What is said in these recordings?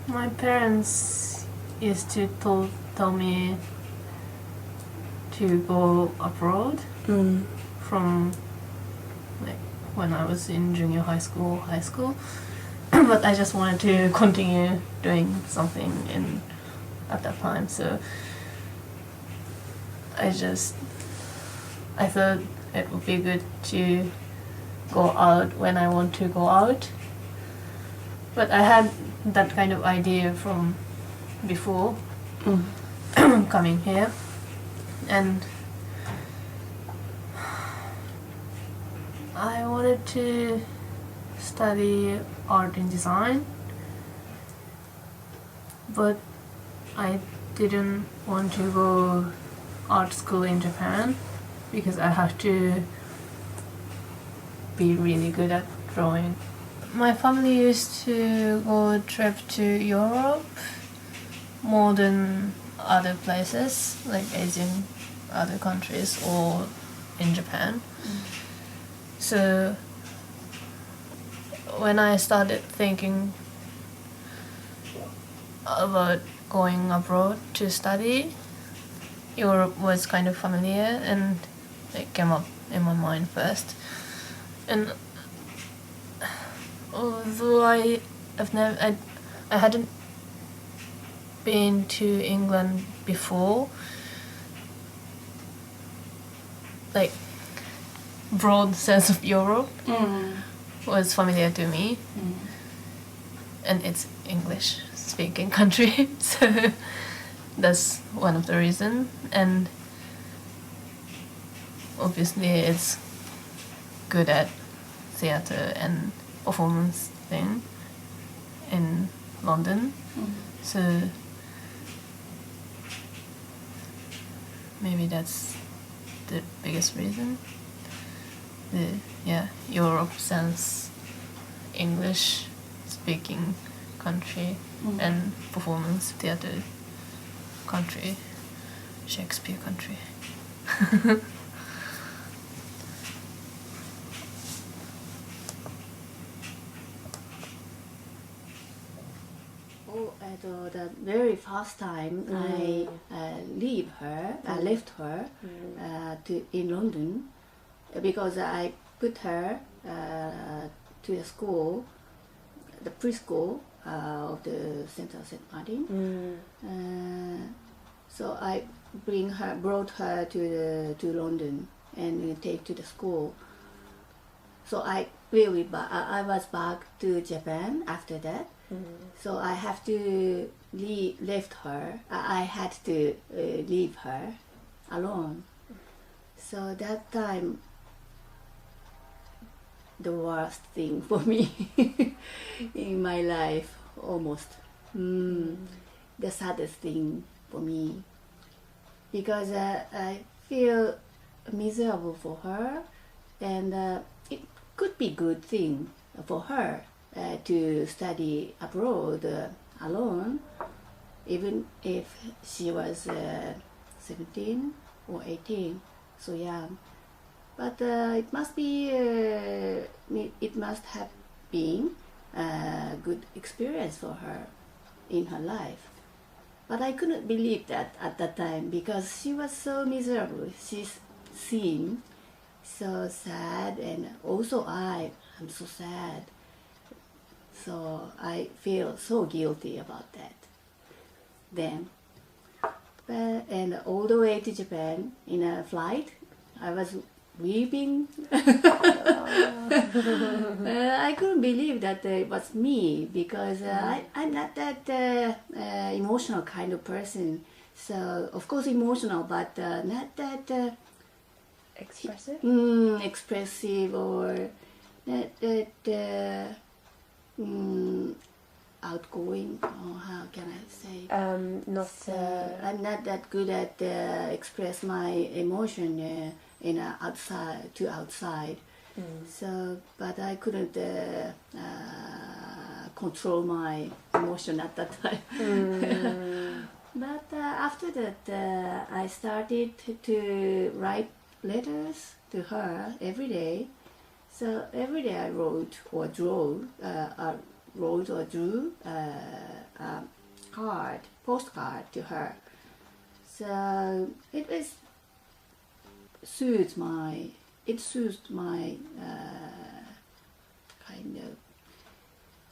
My parents used to tell me to go abroad from like when I was in junior high school, but I just wanted to continue doing something at that time. So I thought it would be good to go out when I want to go out. But I had that kind of idea from before coming here, and I wanted to study art and design, but I didn't want to go art school in Japan because I have to be really good at drawing. My family used to go trip to Europe more than other places, like Asian other countries or in Japan. So when I started thinking about going abroad to study, Europe was kind of familiar and it came up in my mind first. And although I hadn't been to England before, like broad sense of Europe was familiar to me, and it's English speaking country, so that's one of the reasons. And obviously it's good at theater and performance thing in London, so maybe that's the biggest reason. Europe sense English speaking country and performance theater country, Shakespeare country. The very first time I left her in London, because I put her to the school, the preschool of the Central St. Martin. So I brought her to London and take to the school. So I was back to Japan after that. So I have to left her. I had to leave her alone. So that time, the worst thing for me in my life, almost. The saddest thing for me, because I feel miserable for her, and it could be good thing for her to study abroad alone, even if she was 17 or 18, so young. But it must have been a good experience for her in her life. But I couldn't believe that at that time, because she was so miserable. She seemed so sad, and also I am so sad. So I feel so guilty about that then. And all the way to Japan in a flight, I was weeping. I couldn't believe that it was me, because I'm not that emotional kind of person. So of course emotional, but not that expressive. Expressive, or not that outgoing, or how can I say? I'm not that good at express my emotion outside. So, but I couldn't control my emotion at that time. But after that, I started to write letters to her every day. So every day I wrote or drew postcard to her. So it soothed my kind of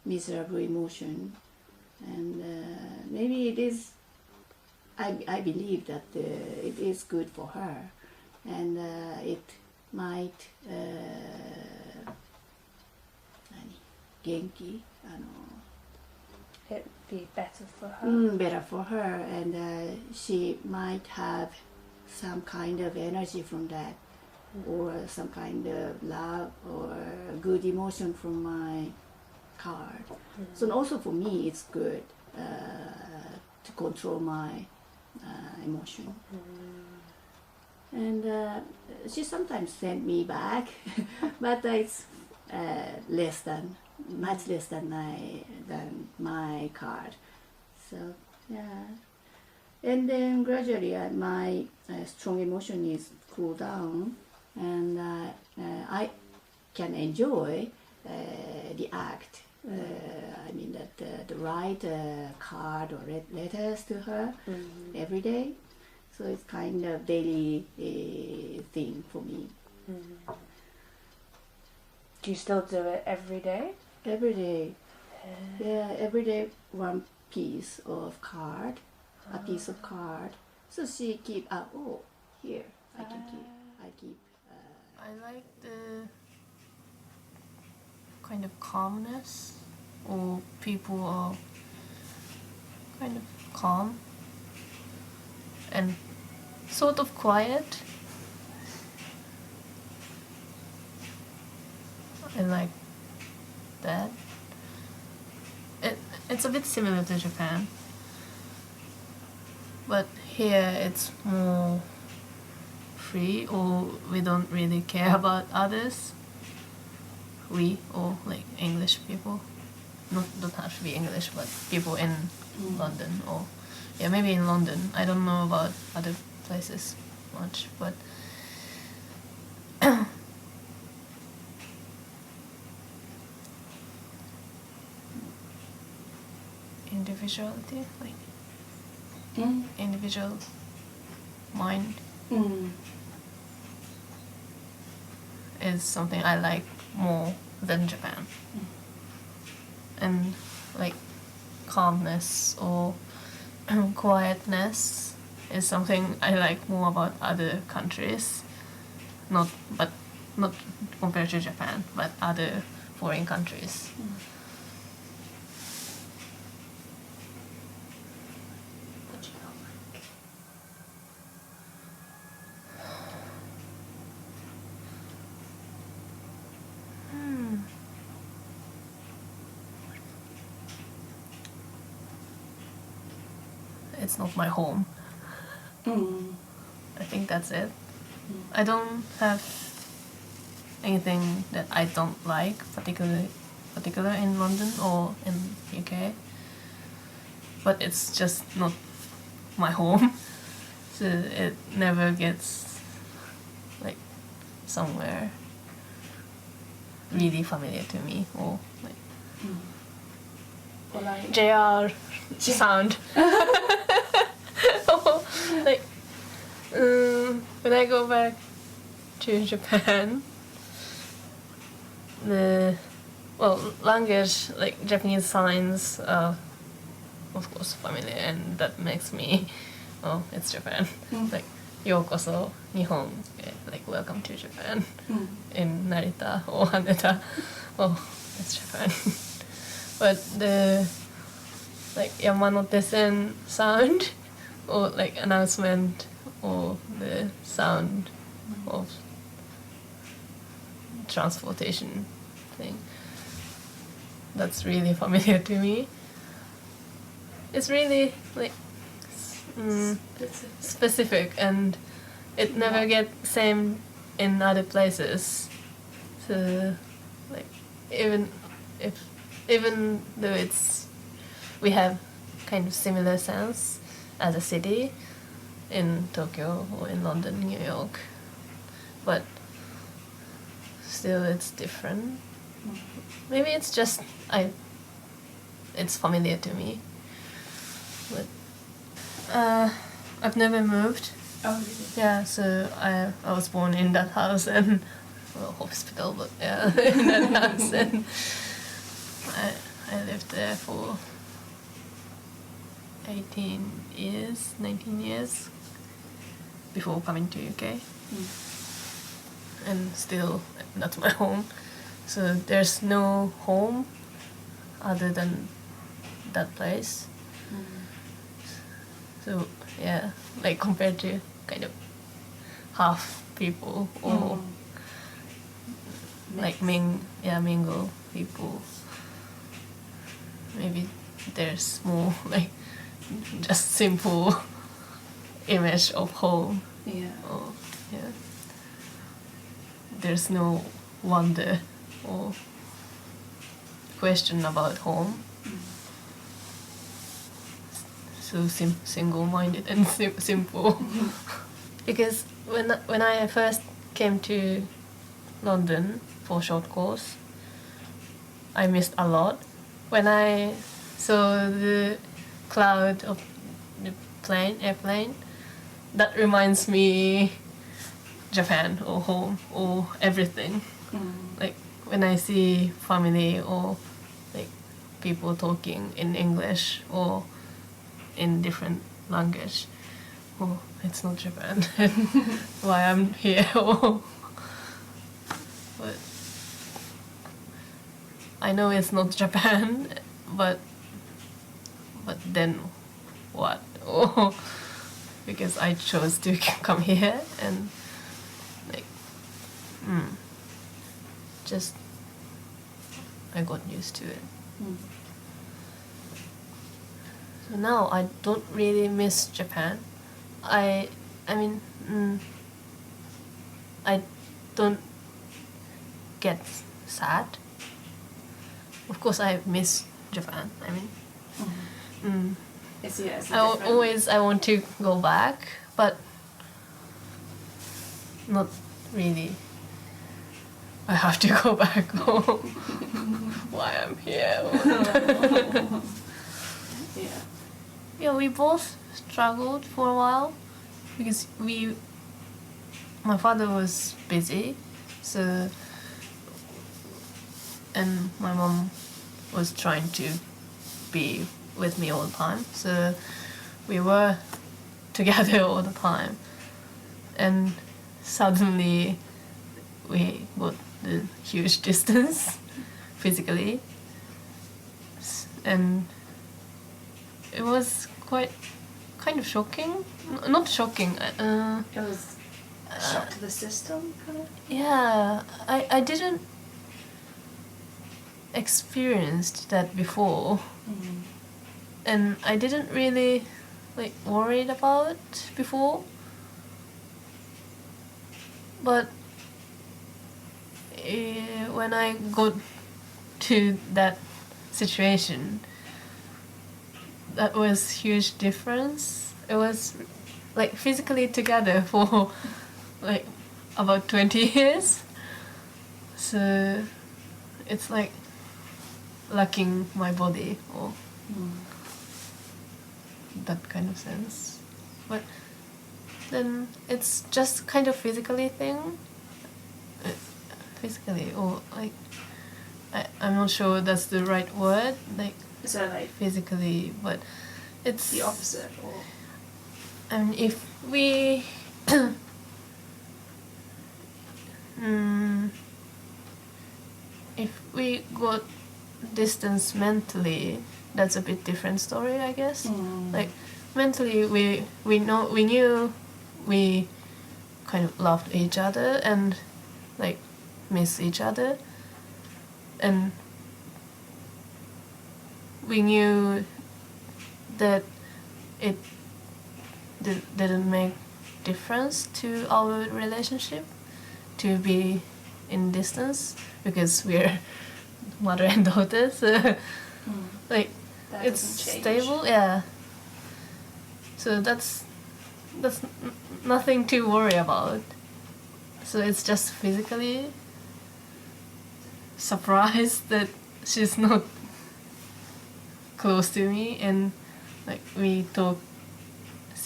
miserable emotion, and maybe it is. I believe that it is good for her, and it might 元気 It'd be better for her. better for her, and she might have some kind of energy from that, or some kind of love or good emotion from my card. So also for me it's good to control my emotion. And she sometimes sent me back, but it's much less than my card. So yeah, and then gradually my strong emotion is cool down, and I can enjoy the act. I mean that the write card or letters to her every day. So it's kind of daily thing for me. Do you still do it every day? Every day, yeah, every day one piece of card, a piece of card. So she keep here I can keep. I like the kind of calmness, or people are kind of calm and sort of quiet. I like that. It's a bit similar to Japan, but here it's more free, or we don't really care about others. We, or like English people, don't have to be English, but people in London, or yeah, maybe in London. I don't know about other places much, but individuality, like individual mind is something I like more than Japan. And like calmness or quietness is something I like more about other countries. Not compared to Japan, but other foreign countries. What you don't like? It's not my home. I think that's it. I don't have anything that I don't like particular in London or in UK. But it's just not my home. So it never gets like somewhere really familiar to me, or like JR sound. Or, like when I go back to Japan, language, like Japanese signs are of course familiar, and that makes me, it's Japan. Like yokoso Nihon, like welcome to Japan. In Narita or Haneda, it's Japan. But the like Yamanote-sen sound, or like announcement, or the sound of transportation thing, that's really familiar to me. It's really like specific, and it never gets same in other places. So like even though we have kind of similar sounds as a city in Tokyo or in London, New York, but still it's different. Maybe it's just it's familiar to me. I've never moved. Oh, really? Yeah, so I was born in that house and hospital, but yeah, in that house, and I lived there for 18 years, 19 years before coming to UK, and still that's my home. So there's no home other than that place. So yeah, like compared to kind of half people or like mingle people, maybe there's more like just simple image of home. Yeah. Or yeah, there's no wonder or question about home. So single-minded and simple. Because when I first came to London for short course, I missed a lot. When I saw the cloud of the airplane, that reminds me Japan or home or everything. Like when I see family or like people talking in English or in different language, oh, it's not Japan. Why I'm here? But I know it's not Japan, but then what? Oh, because I chose to come here and like, just I got used to it. So now I don't really miss Japan. I mean, I don't get sad. Of course, I miss Japan. I mean, It's different. I want to go back, but not really. I have to go back home. Why I'm here? Yeah. Yeah, we both struggled for a while because my father was busy, so, and my mom was trying to be with me all the time, so we were together all the time, and suddenly we got the huge distance physically, and it was kind of shocking. Not shocking. It was a shock to the system, kind of. Yeah, I didn't experienced that before, and I didn't really like worried about it before. But when I got to that situation, that was huge difference. It was like physically together for like about 20 years. So it's like lacking my body or that kind of sense. But then it's just kind of physically thing. Physically or like I'm not sure that's the right word, like So like physically, but it's the opposite, or I mean, if we if we got distance mentally, that's a bit different story, I guess. Like mentally, we knew we kind of loved each other and like miss each other, and we knew that it didn't make difference to our relationship to be in distance because we're mother and daughter, so like that it's doesn't change. stable, yeah. So that's nothing to worry about. So it's just physically surprised that she's not close to me, and like we talk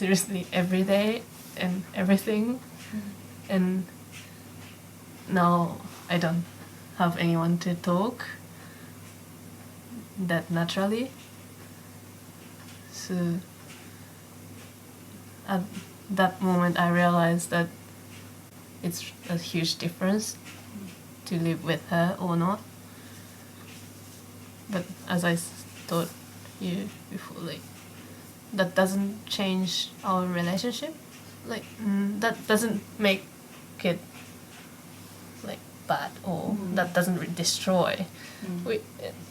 seriously every day and everything. And now I don't have anyone to talk that naturally. So at that moment I realized that it's a huge difference to live with her or not. But as I told you before, like, that doesn't change our relationship. Like, that doesn't make it like bad, or that doesn't destroy.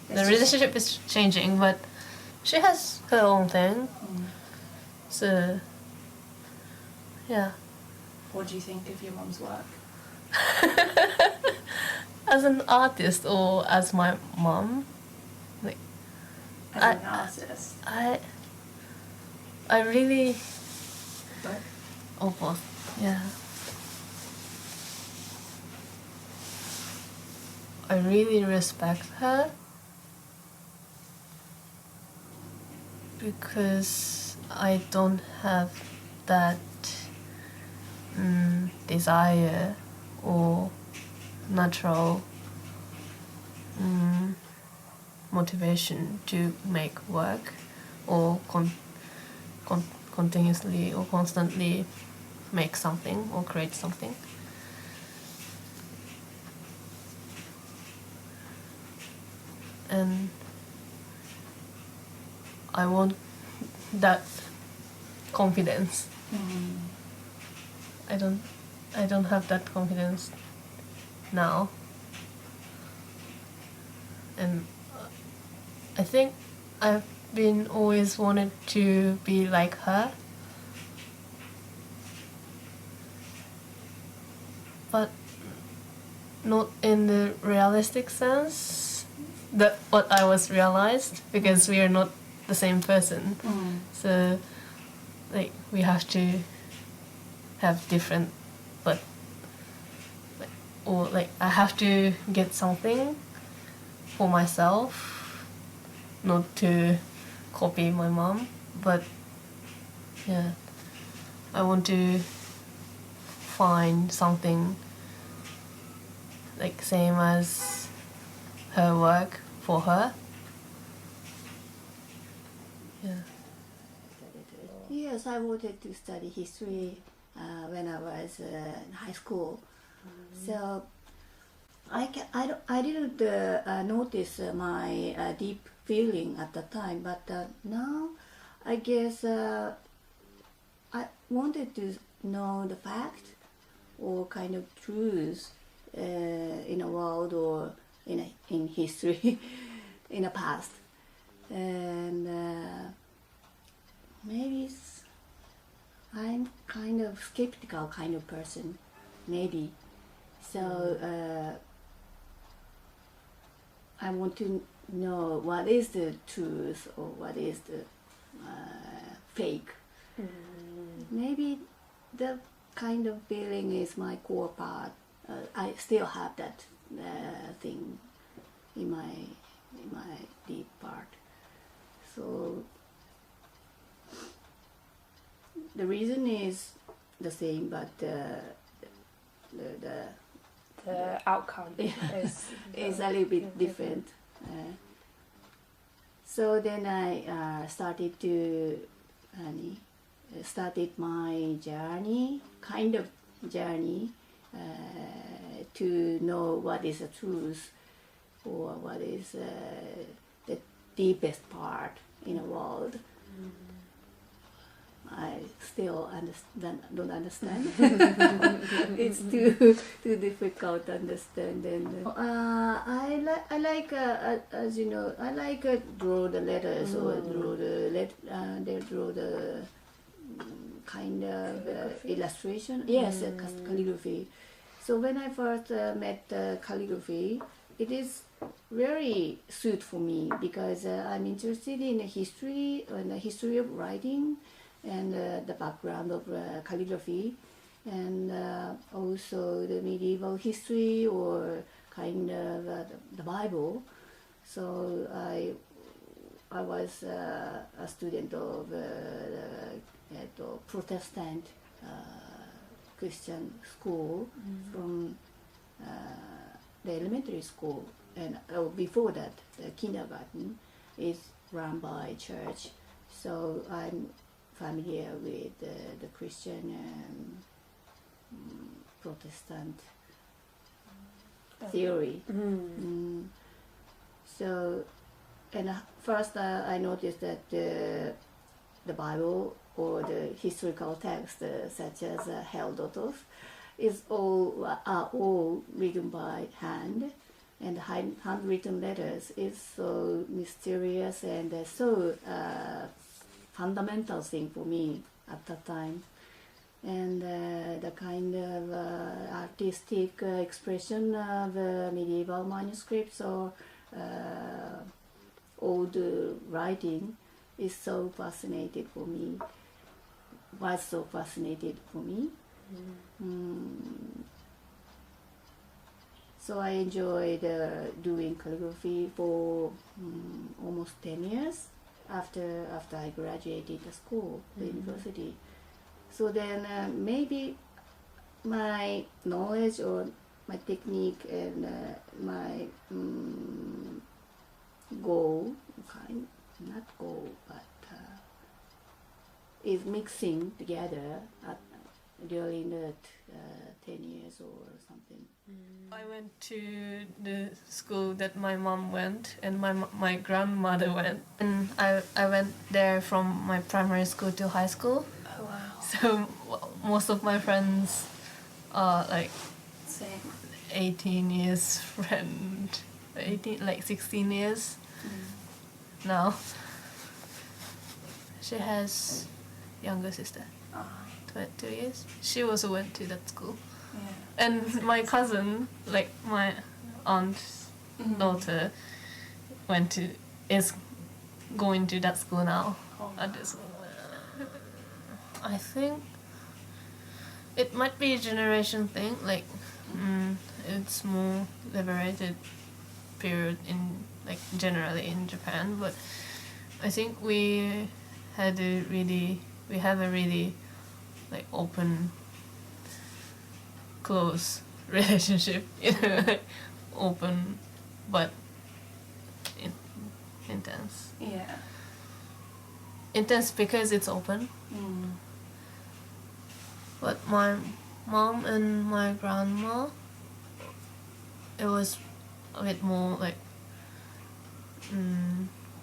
The relationship is changing, but she has her own thing. So yeah. What do you think of your mum's work? As an artist or as my mom, like, As an artist? I really But both. Yeah. I really respect her because I don't have that desire or natural motivation to make work or continuously or constantly make something or create something. And I want that confidence. I don't have that confidence now. And I think I've been always wanted to be like her. But not in the realistic sense that what I was realized, because we are not the same person. So like we have to have different, but or like I have to get something for myself, not to copy my mom, but yeah, I want to find something like same as her work for her. Yeah. Yes, I wanted to study history when I was in high school. So I didn't notice my deep feeling at the time, but now I guess I wanted to know the fact or kind of truth in a world or in history in the past, and maybe I'm kind of skeptical kind of person, maybe. So I want to know what is the truth or what is the fake. Maybe the kind of feeling is my core part. I still have that thing in my deep part. So the reason is the same, but the outcome is a little bit different. So then I started my journey, kind of journey, to know what is the truth or what is the deepest part in the world. I still don't understand. It's too difficult to understand. And I like as you know, I like draw the letters or draw the kind of illustration. Yes, calligraphy. So when I first met calligraphy, it is very suit for me because I'm interested in the history and the history of writing and the background of calligraphy, and also the medieval history or kind of the Bible. So I was a student of Protestant Christian school from the elementary school, and before that, the kindergarten is run by church. So I'm familiar with the Christian and Protestant theory. So, and first I noticed that the Bible or the historical text, such as Herodotus, are all written by hand, and handwritten letters is so mysterious and so fundamental thing for me at that time. And the kind of artistic expression of medieval manuscripts or old writing is so fascinated for me. Was so fascinated for me. So I enjoyed doing calligraphy for almost 10 years after I graduated the school, the university. So then maybe my knowledge or my technique and my goal, not goal, but is mixing together during that 10 years or something. I went to the school that my mom went and my grandmother went. And I went there from my primary school to high school. Oh wow. So most of my friends are like Same. 18 years friend, 16 years now. She has younger sister, 2 years. She also went to that school. Yeah. And my cousin, like my aunt's daughter, is going to that school now. At this, I think it might be a generation thing. Like, it's more liberated period in generally in Japan, but I think we have a really open, close relationship, open but intense. Yeah. Intense because it's open. But my mom and my grandma, it was a bit more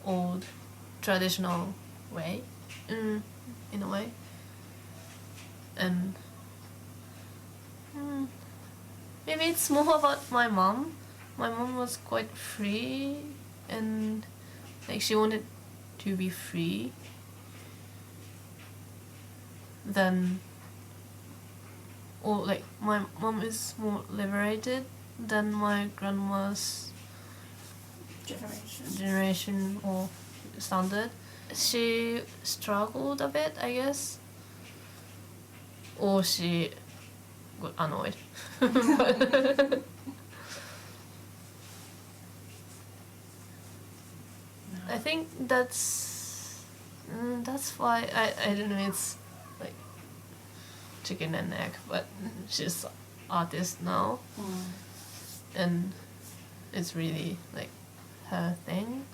old, traditional way, in a way. And maybe it's more about my mom. My mom was quite free, and she wanted to be free. Than, or my mom is more liberated than my grandma's generation or standard. She struggled a bit, I guess, or she got annoyed. I think that's why I don't know, it's like chicken and egg, but she's artist now, and it's really her thing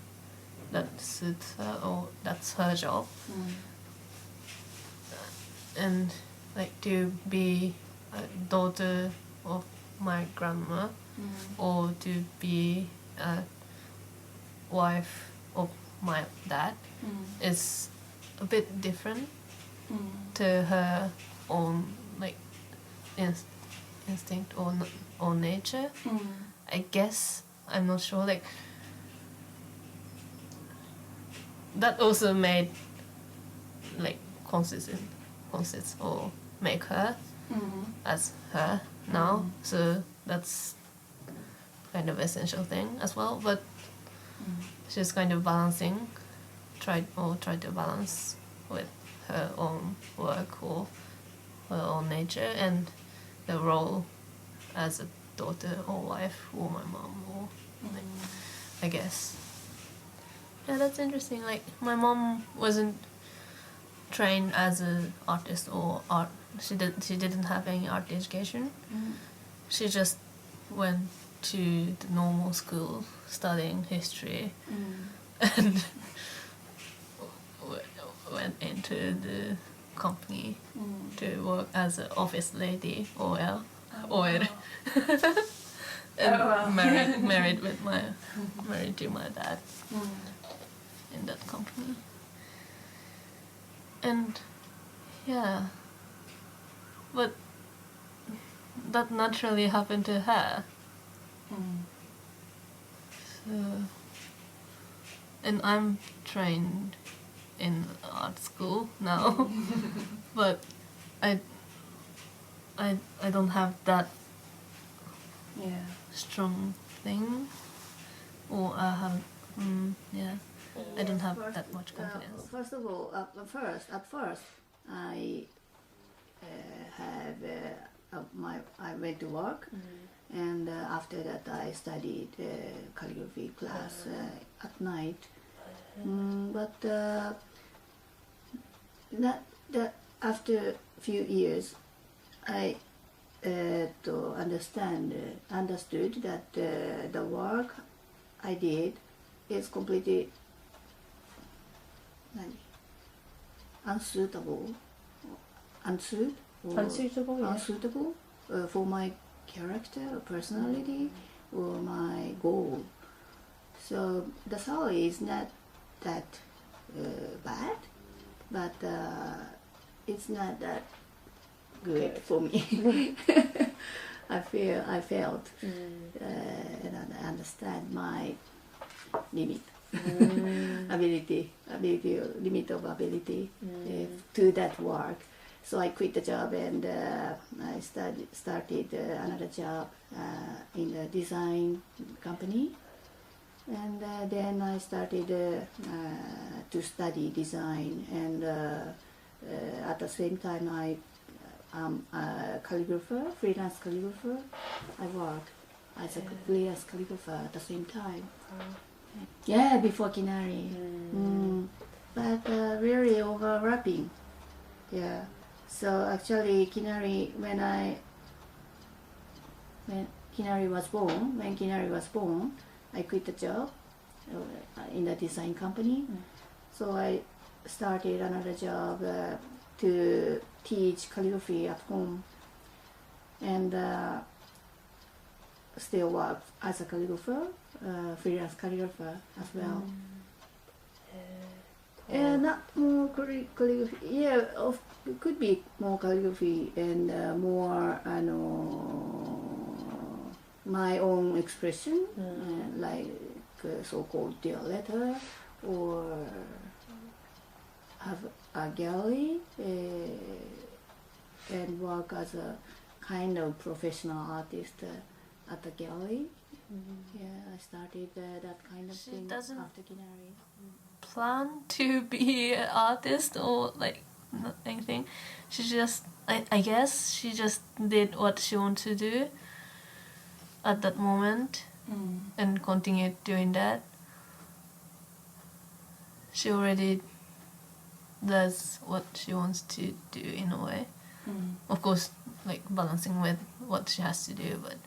that suits her, or that's her job. And to be a daughter of my grandma, or to be a wife of my dad is a bit different to her own instinct or nature. I guess, I'm not sure. That also made consists or make her as her now. So that's kind of essential thing as well. But she's kind of tried to balance with her own work or her own nature and the role as a daughter or wife or my mom or I guess. Yeah, that's interesting. My mom wasn't train as an artist or art. She didn't have any art education. She just went to the normal school studying history and went into the company to work as an office lady or and married to my dad in that company. And yeah, but that naturally happened to her. So, and I'm trained in art school now, but I don't have that strong thing, or I have I don't have that much confidence. First of all, at first, I I went to work, and after that I studied calligraphy class at night. But after a few years, I understood that the work I did is completely unsuitable for my character or personality or my goal. So the salary is not that bad, but it's not that good for me. I felt and I understand my limit. Limit of ability to that work. So I quit the job and I started another job in a design company, and then I started to study design, and at the same time I am a calligrapher, freelance calligrapher. I work as a freelance calligrapher at the same time. Yeah, before Kinari. But really overlapping. Yeah. So actually Kinari, when Kinari was born, I quit the job in the design company. So I started another job to teach calligraphy at home, and still work as a calligrapher, freelance calligrapher as well. And not more calligraphy. Yeah, it could be more calligraphy and more, my own expression, like so-called dear letter, or have a gallery and work as a kind of professional artist at the gallery. Yeah, I started that kind of thing after Kinari. Plan to be an artist or like not anything. She just, I guess she just did what she wanted to do at that moment and continued doing that. She already does what she wants to do in a way. Of course, like balancing with what she has to do, but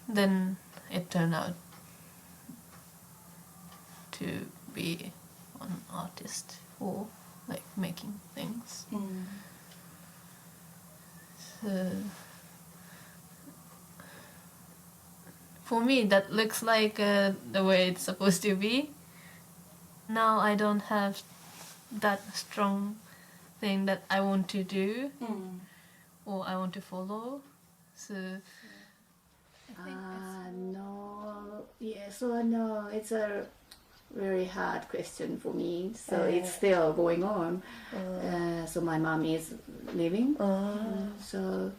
then it turned out to be an artist or like making things. So for me that looks like the way it's supposed to be. Now I don't have that strong thing that I want to do or I want to follow. So no, yes or no, it's a very hard question for me. So it's still going on. So my mom is living. So,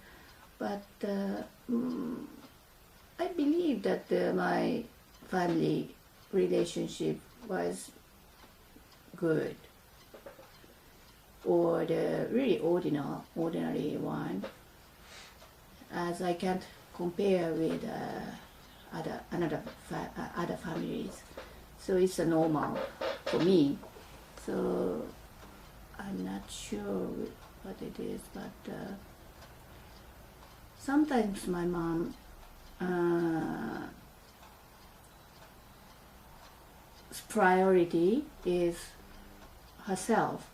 but I believe that my family relationship was good, or the really ordinary one, as I can't compare with other families. So it's a normal for me. So I'm not sure what it is, but sometimes my mom priority is herself.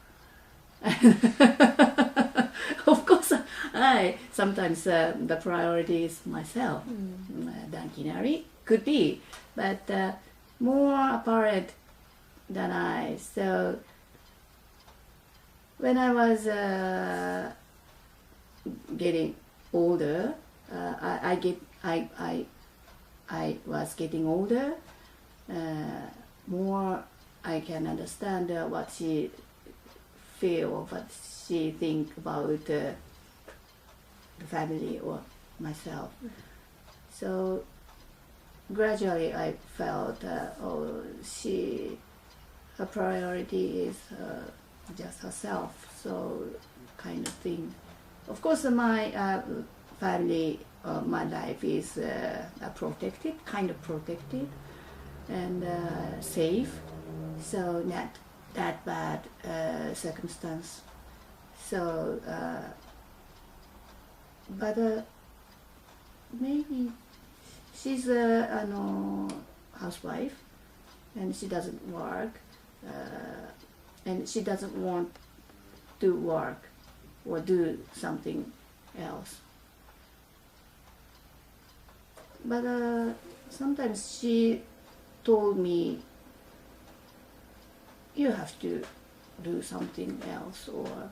Of course, I sometimes the priority is myself. Than Kinari could be, but more apparent than I. So when I was getting older, I was getting older. More I can understand what she feel, what she think about the family or myself. So gradually I felt, her priority is just herself. So kind of thing. Of course, my family, my life is protected, kind of protected, and safe. So not that bad circumstance. So, but maybe she's a housewife, and she doesn't work, and she doesn't want to work or do something else. But sometimes she told me, you have to do something else, or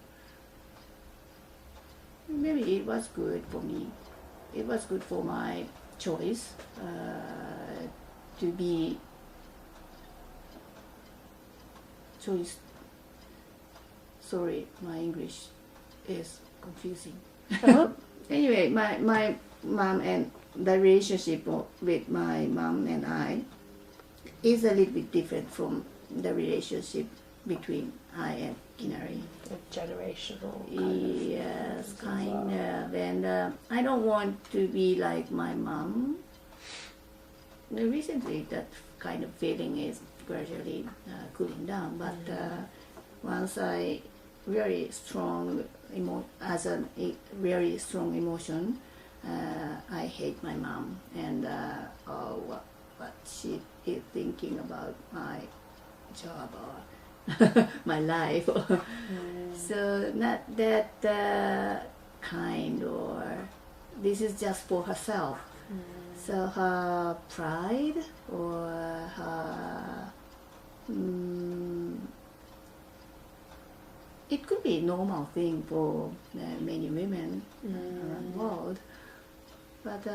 maybe it was good for me. It was good for my choice to be choice. Sorry, my English is confusing. Anyway, my mom and the relationship with my mom and I is a little bit different from the relationship between I and Kinari. A generational Yes, kind of. And I don't want to be like my mom. Recently, that kind of feeling is gradually cooling down. But once I very strong as a very strong emotion, I hate my mom and what she is thinking about my job or my life. So not that kind, or this is just for herself. So her pride or her it could be a normal thing for many women around the world. But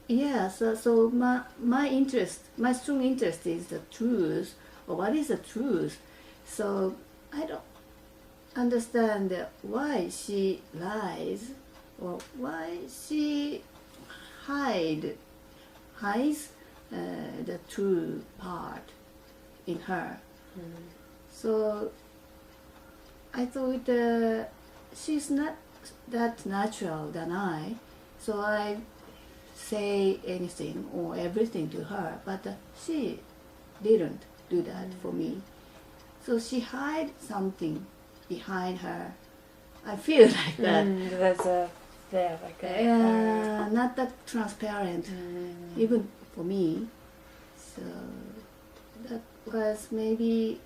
yeah, so my interest, my strong interest is the truth, or what is the truth. So I don't understand why she lies, or why she hides the true part in her. So I thought she's not that natural than I, so I say anything or everything to her, but she didn't do that for me. So she hid something behind her. I feel like that. There's not that transparent, even for me. So that was maybe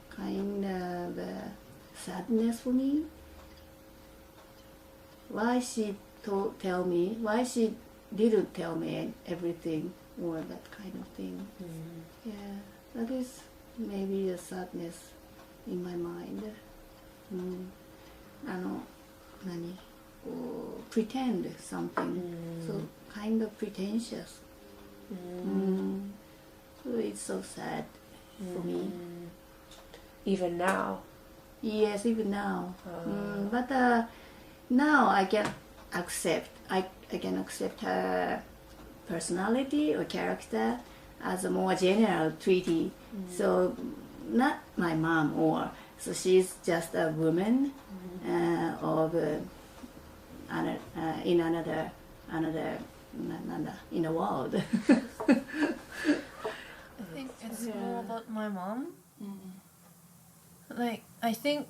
kind of sadness for me. Why she tell me? Why she didn't tell me everything, or that kind of thing? Yeah, that is maybe a sadness in my mind. Or pretend something, so kind of pretentious. So it's so sad for me. Even now? Yes, even now. But now I can accept. I can accept her personality or character as a more general treaty. So not my mom, or so she's just a woman of in another in the world. I think it's more about my mom. Like I think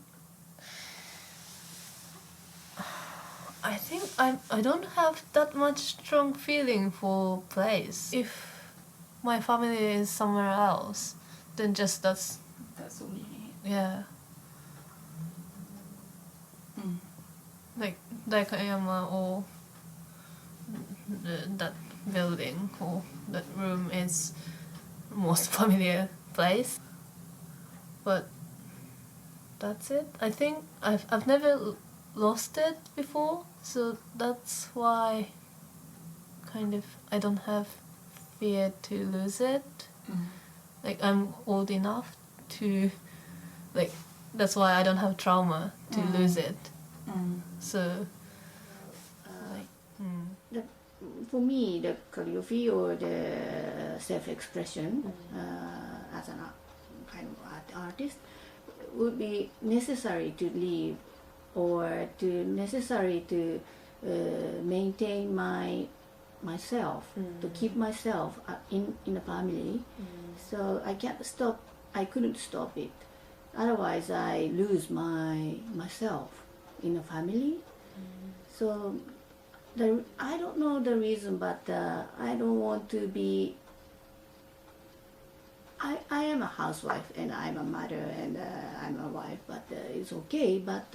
I don't have that much strong feeling for place. If my family is somewhere else, then just that's That's all you need. yeah. Like Daikayama or that building or that room is most familiar place. But that's it. I think I've never lost it before, so that's why kind of I don't have fear to lose it. Like I'm old enough to like that's why I don't have trauma to lose it. So For me, the calligraphy or the self-expression as an kind of artist would be necessary to live or to necessary to maintain myself, to keep myself in the family. So I couldn't stop it. Otherwise I lose myself in the family. So I don't know the reason, but I don't want to be. I am a housewife and I'm a mother and I'm a wife, but it's okay. But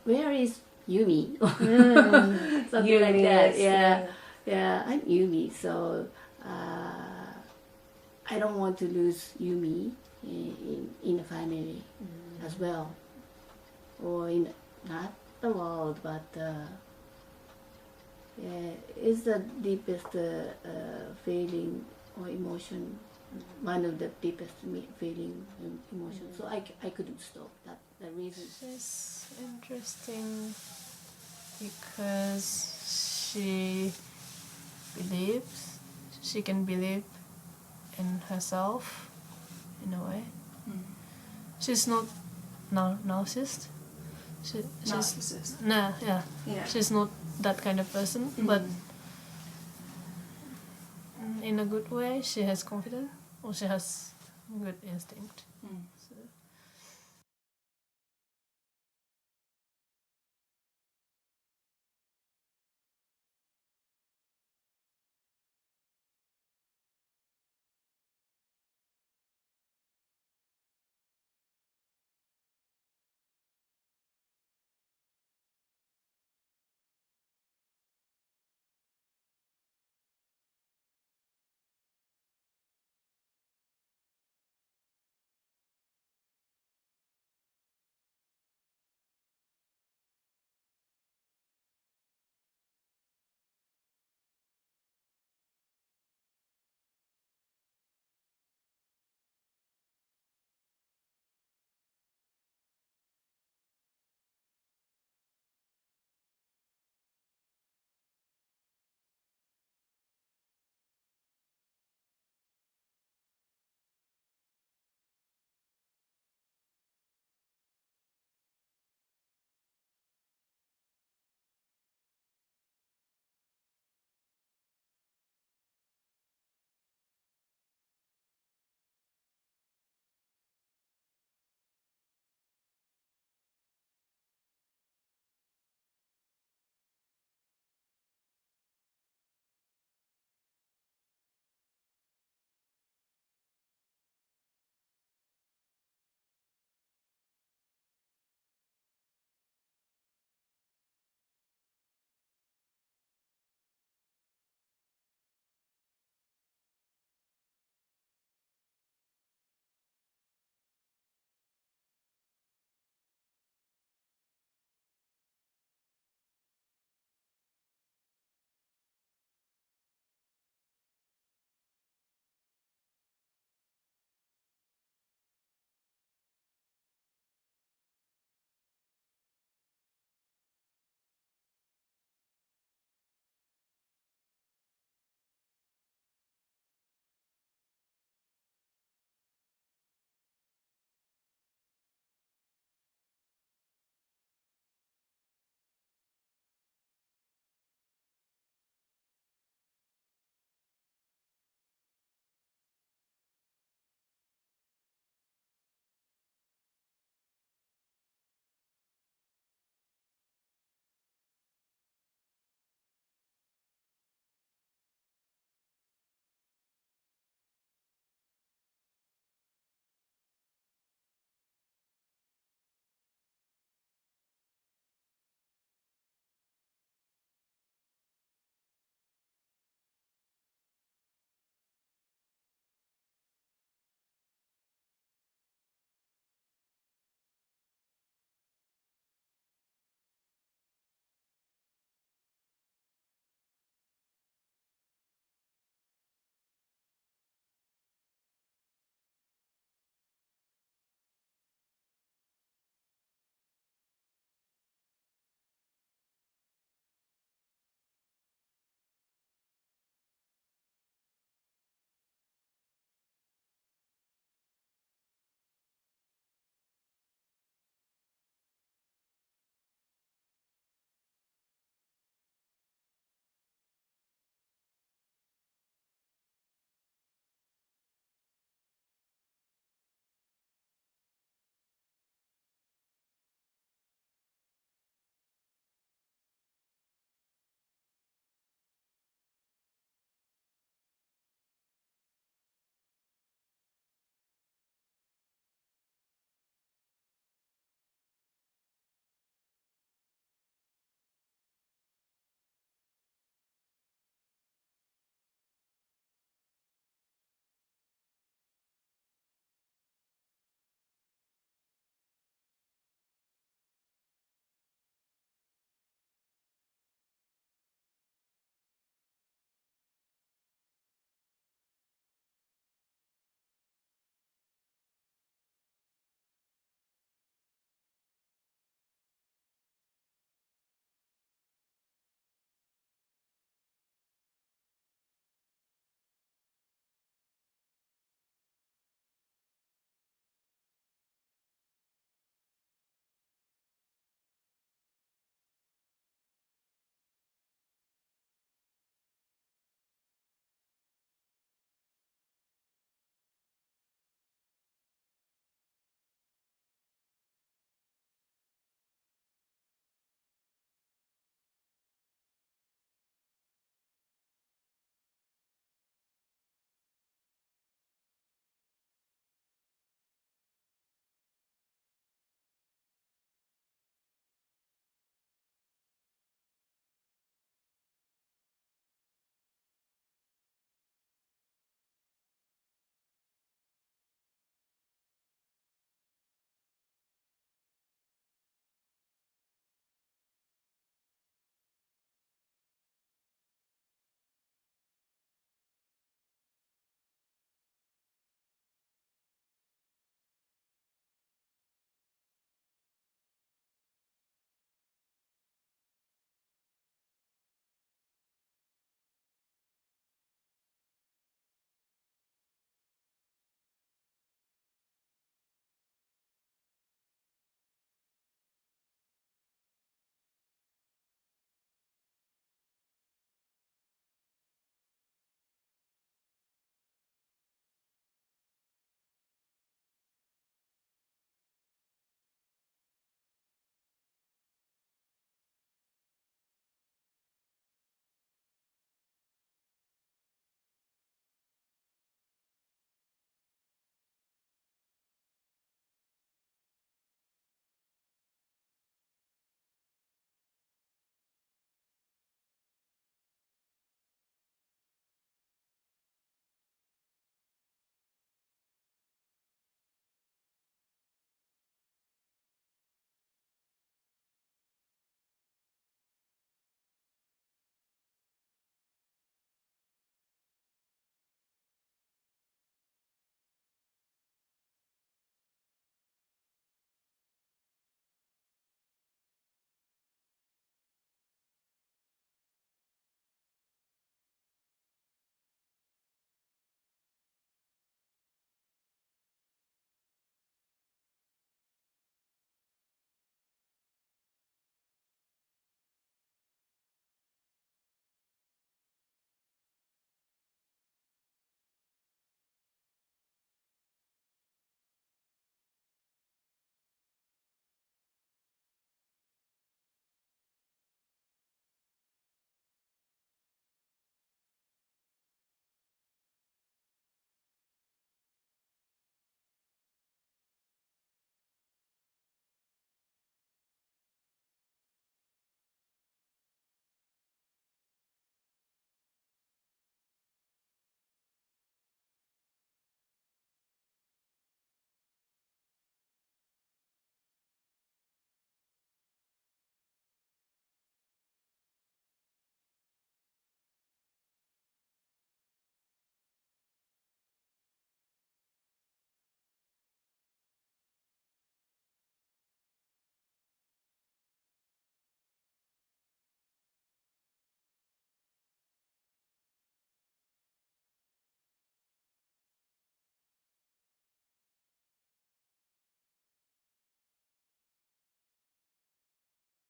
where is Yumi? Something Yumi, like that. yes, Yeah, I'm Yumi, so I don't want to lose Yumi in the family as well, or in not the world, but it's the deepest feeling or emotion, one of the deepest feeling and emotion. So I couldn't stop that. The reason. she's interesting because she can believe in herself in a way. She's not narcissist. She's Narcissist. nah, yeah. Yeah. She's not that kind of person, but in a good way, she has confidence or she has good instinct.